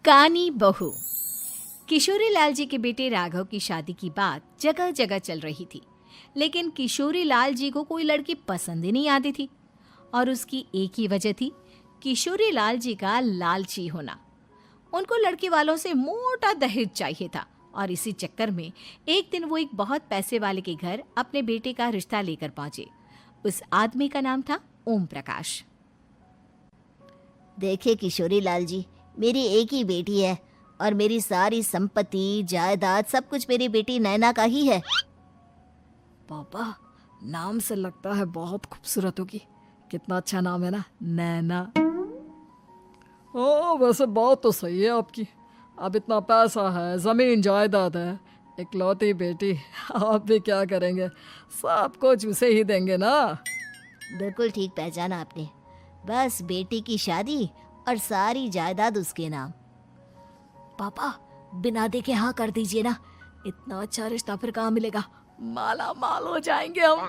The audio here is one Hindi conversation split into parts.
कानी बहू। किशोरी लाल जी के बेटे राघव की शादी की बात जगह जगह चल रही थी, लेकिन किशोरी लाल जी को कोई लड़की पसंद ही नहीं आती थी। और उसकी एक ही वजह थी, किशोरी लाल जी का लालची होना। उनको लड़की वालों से मोटा दहेज चाहिए था और इसी चक्कर में एक दिन वो एक बहुत पैसे वाले के घर अपने बेटे का रिश्ता लेकर पहुंचे। उस आदमी का नाम था ओम प्रकाश। देखिए किशोरी लाल जी, मेरी एक ही बेटी है और मेरी सारी संपत्ति जायदाद सब कुछ मेरी बेटी नैना का ही है। पापा, नाम से लगता है बहुत खूबसूरत होगी। कितना अच्छा नाम है ना, नैना। ओ, वैसे बात तो सही है आपकी। अब इतना पैसा है, जमीन जायदाद है, इकलौती बेटी, आप भी क्या करेंगे? सब कुछ उसे ही देंगे ना। बिल्कुल ठीक पहचाना आपने। बस बेटी की शादी और सारी जायदाद उसके नाम। पापा, बिना देखे हाँ कर दीजिए ना। इतना अच्छा रिश्ता फिर कहाँ मिलेगा? माला माल हो जाएंगे हम।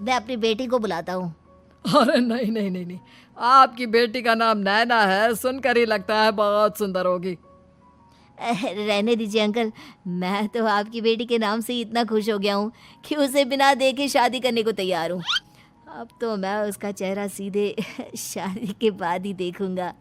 मैं अपनी बेटी को बुलाता हूँ। अरे नहीं नहीं नहीं नहीं, आपकी बेटी का नाम नैना है, सुनकर ही लगता है बहुत सुंदर होगी। रहने दीजिए अंकल, मैं तो आपकी बेटी के नाम से ही इतना खुश हो गया हूँ कि उसे बिना देखे शादी करने को तैयार हूँ। अब तो मैं उसका चेहरा सीधे शादी के बाद ही देखूंगा।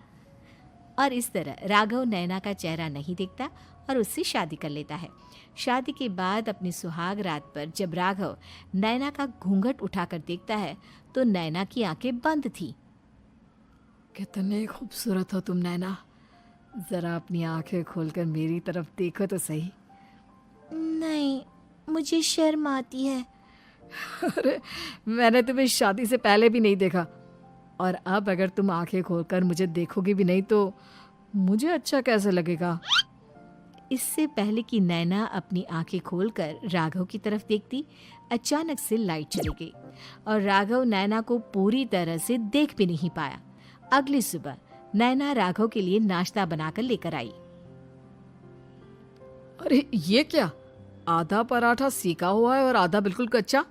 और इस तरह राघव नैना का चेहरा नहीं देखता और उससे शादी कर लेता है। शादी के बाद अपनी सुहाग रात पर जब राघव नैना का घूंघट उठाकर देखता है तो नैना की आंखें बंद थी। कितनी खूबसूरत हो तुम नैना, जरा अपनी आंखें खोलकर मेरी तरफ देखो तो सही। नहीं, मुझे शर्म आती है। अरे, मैंने तुम्हें शादी से पहले भी नहीं देखा, और अब अगर तुम आंखें खोलकर मुझे देखोगी भी नहीं तो मुझे अच्छा कैसे लगेगा? इससे पहले कि नैना अपनी आंखें खोलकर राघव की तरफ देखती, अचानक से लाइट चली गई और राघव नैना को पूरी तरह से देख भी नहीं पाया। अगली सुबह नैना राघव के लिए नाश्ता बनाकर लेकर आई। अरे ये क्या, आधा पराठा सीका हुआ है और आधा बिल्कुल कच्चा।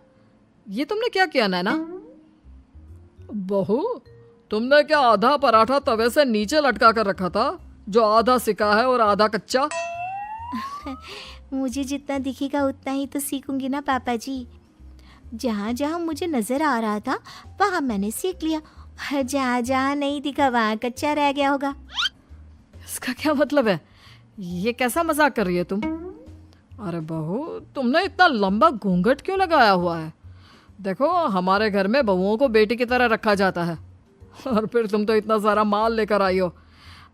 ये तुमने क्या किया नैना? बहू, तुमने क्या आधा पराठा तवे से नीचे लटका कर रखा था, जो आधा सिका है और आधा कच्चा? मुझे जितना दिखेगा उतना ही तो सीखूंगी ना पापा जी। जहाँ जहाँ मुझे नजर आ रहा था वहाँ मैंने सीख लिया, जहाँ जहाँ नहीं दिखा वहाँ कच्चा रह गया होगा। इसका क्या मतलब है? ये कैसा मजाक कर रही है तुम? अरे बहू, तुमने इतना लंबा घूंघट क्यों लगाया हुआ है? देखो, हमारे घर में बहुओं को बेटी की तरह रखा जाता है, और फिर तुम तो इतना सारा माल लेकर आई हो।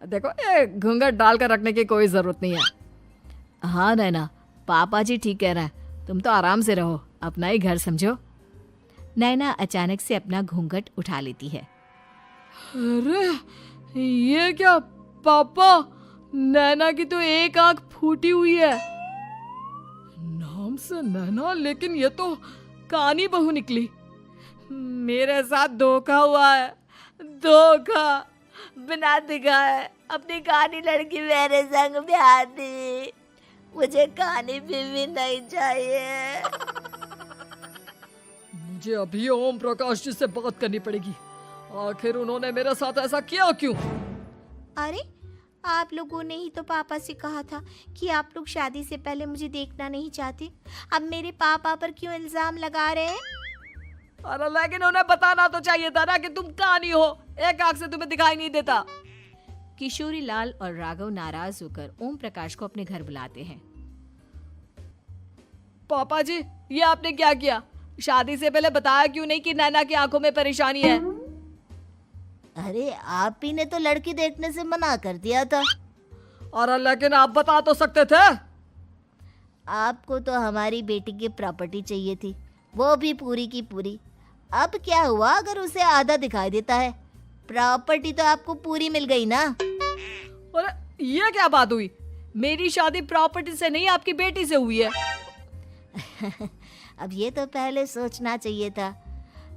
देखो, ये घूंघट डालकर रखने की कोई ज़रूरत नहीं है। हाँ नैना, पापा जी ठीक कह रहे हैं, तुम तो आराम से रहो, अपना ही घर समझो। नैना अचानक से अपना घूंघट उठा लेती है। अरे ये क्या पापा, नैना की तो एक आंख फूटी हुई है। नाम से नैना, लेकिन ये तो कानी बहू निकली। मेरे साथ धोखा हुआ है, धोखा। बिना दिखाए अपनी कानी लड़की मेरे संग ब्याह दी। मुझे कानी बीवी नहीं चाहिए। मुझे अभी ओम प्रकाश जी से बात करनी पड़ेगी। आखिर उन्होंने मेरे साथ ऐसा किया क्यों? अरे, आप लोगों ने ही तो पापा से कहा था कि आप लोग शादी से पहले मुझे देखना नहीं चाहते। अब मेरे पापा पर क्यों इल्जाम लगा रहे हैं? अरे लेकिन उन्हें बताना तो चाहिए था ना कि तुम कानी हो, एक आंख से तुम्हें दिखाई नहीं देता। किशोरी लाल और राघव नाराज होकर ओम प्रकाश को अपने घर बुलाते हैं। पापा जी, ये आपने क्या किया? शादी से पहले बताया क्यों नहीं कि नैना की आंखों में परेशानी है? अरे, आप ही ने तो लड़की देखने से मना कर दिया था। और लेकिन आप बता तो सकते थे। आपको तो हमारी बेटी की प्रॉपर्टी चाहिए थी, वो भी पूरी की पूरी। अब क्या हुआ अगर उसे आधा दिखाई देता है? प्रॉपर्टी तो आपको पूरी मिल गई ना। अरे ये क्या बात हुई? मेरी शादी प्रॉपर्टी से नहीं, आपकी बेटी से हुई है। अब ये तो पहले सोचना चाहिए था,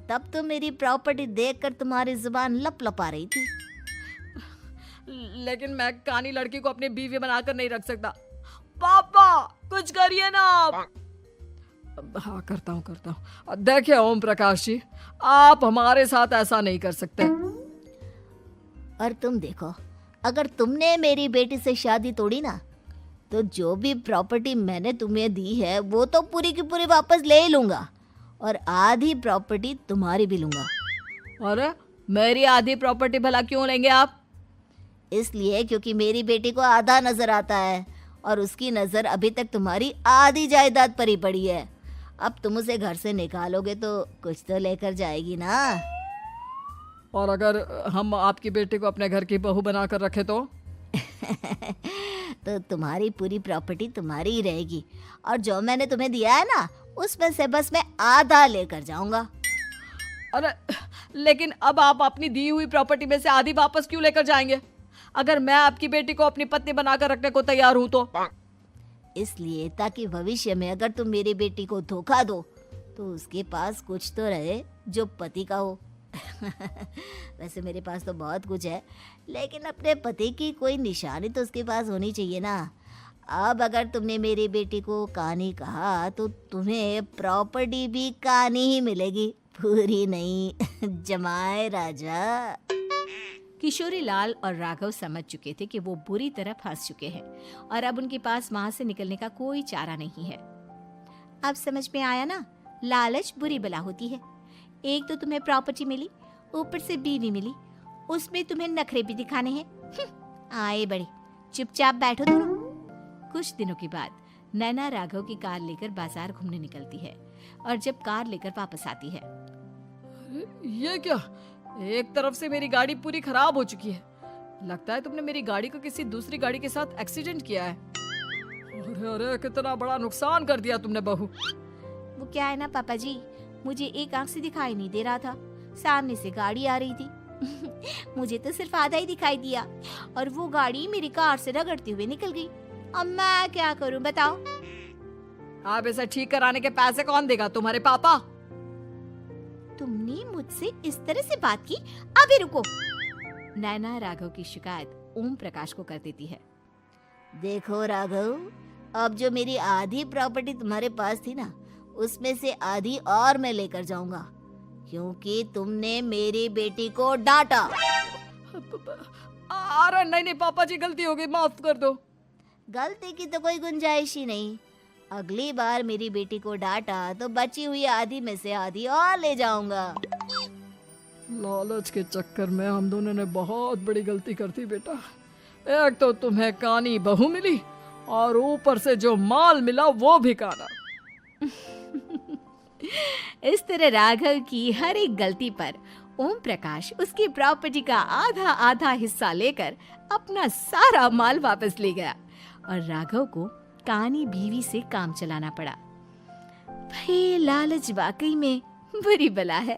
तब तो मेरी प्रॉपर्टी देखकर तुम्हारी जुबान लप लपा रही थी। लेकिन मैं कानी लड़की को अपनी बीवी बनाकर नहीं रख सकता। पापा, कुछ करिए ना आप। हाँ, करता हूँ। देखिए ओम प्रकाश जी, आप हमारे साथ ऐसा नहीं कर सकते। और तुम देखो, अगर तुमने मेरी बेटी से शादी तोड़ी ना, तो जो भी प्रॉपर्टी मैंने तुम्हें दी है वो तो पूरी की पूरी वापस ले ही लूँगा, और आधी प्रॉपर्टी तुम्हारी भी लूँगा। अरे मेरी आधी प्रॉपर्टी भला क्यों लेंगे आप? इसलिए क्योंकि मेरी बेटी को आधा नजर आता है और उसकी नज़र अभी तक तुम्हारी आधी जायदाद पर ही पड़ी है। अब तुम उसे घर से निकालोगे तो कुछ तो लेकर जाएगी ना। और अगर हम आपकी बेटी को अपने घर की बहू बना कर रखे तो? तो तुम्हारी पूरी प्रॉपर्टी तुम्हारी ही रहेगी, और जो मैंने तुम्हें दिया है ना, उसमें से बस मैं आधा लेकर जाऊंगा। अरे लेकिन अब आप अपनी दी हुई प्रॉपर्टी में से आधी वापस क्यों लेकर जाएंगे? अगर मैं आपकी बेटी को अपनी पत्नी बनाकर रखने को तैयार हूं तो? इसलिए ताकि भविष्य में अगर तुम मेरी बेटी को धोखा दो तो उसके पास कुछ तो रहे जो पति का हो। वैसे मेरे पास तो बहुत कुछ है, लेकिन अपने पति की कोई निशानी तो उसके पास होनी चाहिए ना। अब अगर तुमने मेरी बेटी को कानी कहा तो तुम्हें प्रॉपर्टी भी कानी ही मिलेगी, पूरी नहीं। जमाए राजा। किशोरी लाल और राघव समझ चुके थे कि वो बुरी तरह फंस चुके हैं और अब उनके पास वहां से निकलने का कोई चारा नहीं है। अब समझ में आया ना, लालच बुरी बला होती है। एक तो तुम्हें प्रॉपर्टी मिली, ऊपर से बीवी मिली, उसमें तुम्हें नखरे भी दिखाने हैं। आए बड़े, चुपचाप बैठो दोनों। कुछ दिनों के बाद नैना राघव की कार लेकर बाजार घूमने निकलती है और जब कार लेकर वापस आती है, ये क्या? एक तरफ से मेरी गाड़ी पूरी खराब हो चुकी है। लगता है तुमने मेरी गाड़ी को किसी दूसरी गाड़ी के साथ एक्सीडेंट किया है। अरे अरे कितना बड़ा नुकसान कर दिया तुमने बहू। वो क्या है ना पापा जी, मुझे एक आंख से दिखाई नहीं दे रहा था, सामने से गाड़ी आ रही थी। मुझे तो सिर्फ आधा ही दिखाई दिया और वो गाड़ी मेरी कार से रगड़ते हुए निकल गई। अब मैं क्या करूं बताओ? आप इसे ठीक कराने के पैसे कौन देगा? तुम्हारे पापा? तुमने मुझसे इस तरह से बात की? अभी रुको। नैना राघव की शिकायत ओम प्रकाश को कर देती है। देखो राघव, अब जो मेरी आधी प्रॉपर्टी तुम्हारे पास थी ना, उसमें से आधी और मैं लेकर जाऊंगा, क्योंकि तुमने मेरी बेटी को डांटा। अरे नहीं नहीं पापा जी, गलती हो गई, माफ कर दो। गलती की तो कोई गुंजाइश ही नहीं। अगली बार मेरी बेटी को डांटा तो बची हुई आधी में से आधी और ले जाऊंगा। लालच के चक्कर में हम दोनों ने बहुत बड़ी गलती कर दी बेटा। एक तो तुम्हें कानी बहू मिली और ऊपर से जो माल मिला वो भी काना। इस तरह राघव की हर एक गलती पर ओम प्रकाश उसकी प्रॉपर्टी का आधा आधा हिस्सा लेकर अपना सारा माल वापस ले गया और राघव को कानी बीवी से काम चलाना पड़ा। भाई लालच वाकई में बुरी बला है।